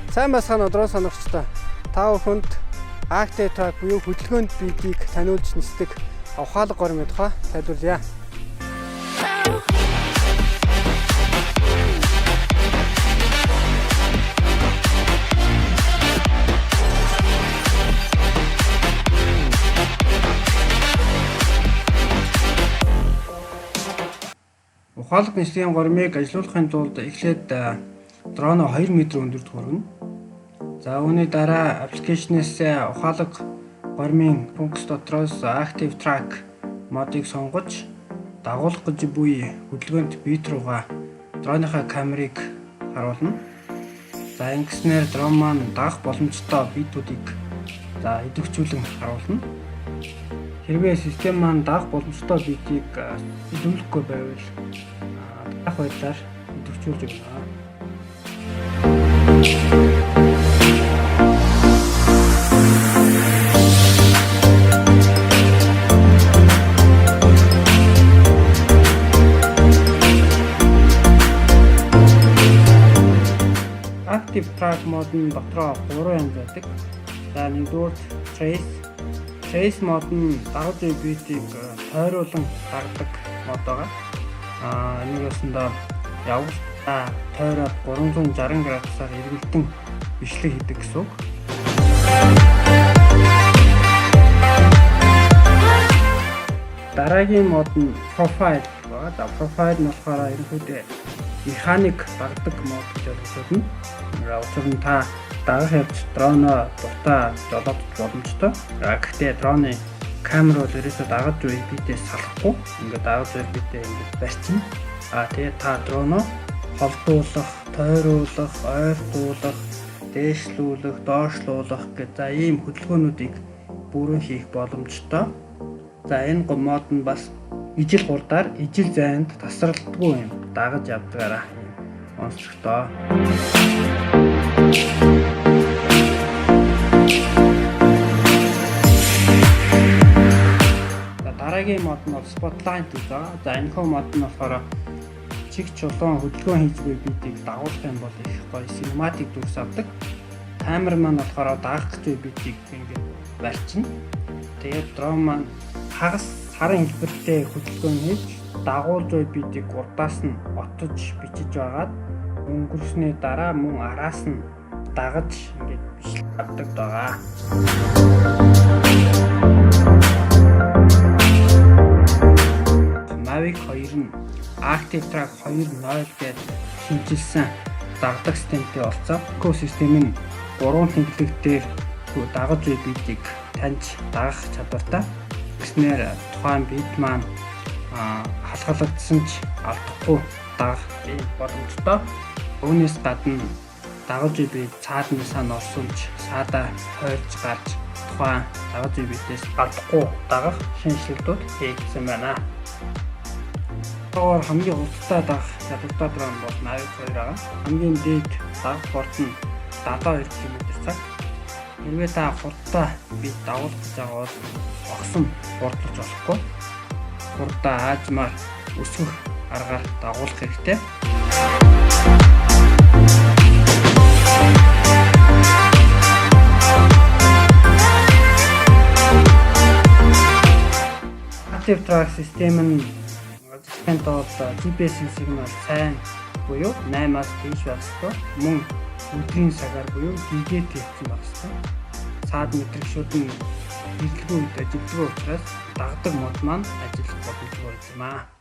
Сайн байцгаана дрон сонирхчдаа. Та бүхэнд Active Track буюу хөдөлгөөнд биедийг таниулж нисдэг ухаалаг гормын тухай тайлбарлая. Ухаалаг нислэгийн гормыг ажилуулахын тулд эхлээд дрон 2 м өндөрт хүргэнэ. За үүний дараа аппликейшнээс ухаалаг гормын функц дотроос Active Track модыг сонгож дагуулах гэж буй хөдөлгөөнд бит руугаа дроныхаа камерыг харуулна. За ингэснээр дрон маань дагах боломжтой битүүдийг идэвхжүүлэн харуулна. Хэрвээ систем маань дагах боломжтой битийг илүүлэхгүй байвал дагах байдлаар идэвхжүүлж өгнө. Active Track модын дотроо 3 янз байдаг. За нэгдүгээр Trace мод нь дагаж буй битийг тойруулан дагдаг мод байгаа. Энийг ясандаа явгалтаа тойроод 360 градусаар эргэлдэн бичлэг хийдэг гэсэн үг. Дараагийн мод нь Profile байгаа. За Profile нь болохоор ерөнхийдөө механик дагдаг мод гэж ойлгогдсон. Учир нь та дагах явц дроноо дуртай жолоодох боломжтой. Гэхдээ дроны камер бол ерөөсөө дагаж буй битээс салахгүй. Ингээд дагаж буй битээ ингээд барьчихна. Тэгээд та дроноо холдуулах, тойруулах, ойртуулах, дээшлүүлэх, доошлуулах гэдэг ийм хөдөлгөөнүүдийг бүрэн хийх боломжтой. За энэ мод нь бас ижил хурдаар ижил зайд тасралтгүй юм дагаж явдгаараа онцлогтой. Дараагийн мод нь Spotlight байгаа. За энэ мод нь болохоор чиг чулуун хөдөлгөөн хийж буй битийг дагуулах юм бол их гоё cinematic дүрс авдаг. Камер маань болохоор дагах гэж буй битийг ингээд барьчихна. Тэгээд дрон маань хагас сарын хэлбэртэй хөдөлгөөн хийж дагуулж буй битийг урдаас нь отож бичиж байгаад өнгөрсний дараа мөн араас нь дагаж ингээд бичлэг авдаг байгаа. Mavic 2 нь Active Track 2.0 гэдэг шинжилсэн дагдаг системтэй болцоо. Экосистем нь 3 тэнглэг дээр дагаж буй битийг таньж дагах чадвартай. Гэснээр тухайн бит маань халахлагдсан ч алдахгүй дагах боломжтой. Үүнээс гадна дагаж буй бит цааднасаа норсуулж саадаа хойрж гарч тухайн дагаж буй битээс алдахгүй дагах шинжилгүүд хийгдсэн байна. Хамгийн хурдтай дагах чадвартай дрон бол Mavic 2 байгаа. Хамгийн дээд дагах хурд нь 72 км/цаг. Хэрвээ та хурдтай бит дагуулах гэж байгаа бол огсон хурдлаж болохгүй. Хурдаа аажмаар өсгөх аргаар дагуулах хэрэгтэй. Active Track систем нь ажилтны тулд GPS сигнал сайн буюу 8-аас дээш байх ёстой. Мөн өдрийн цагаар буюу GT хийсэн байх ёстой. Саад мэтрэгшүүд нь хэрэглэгүй үед ажилтгүй учраас дагдаг мод маань ажиллах боломжтой юм аа.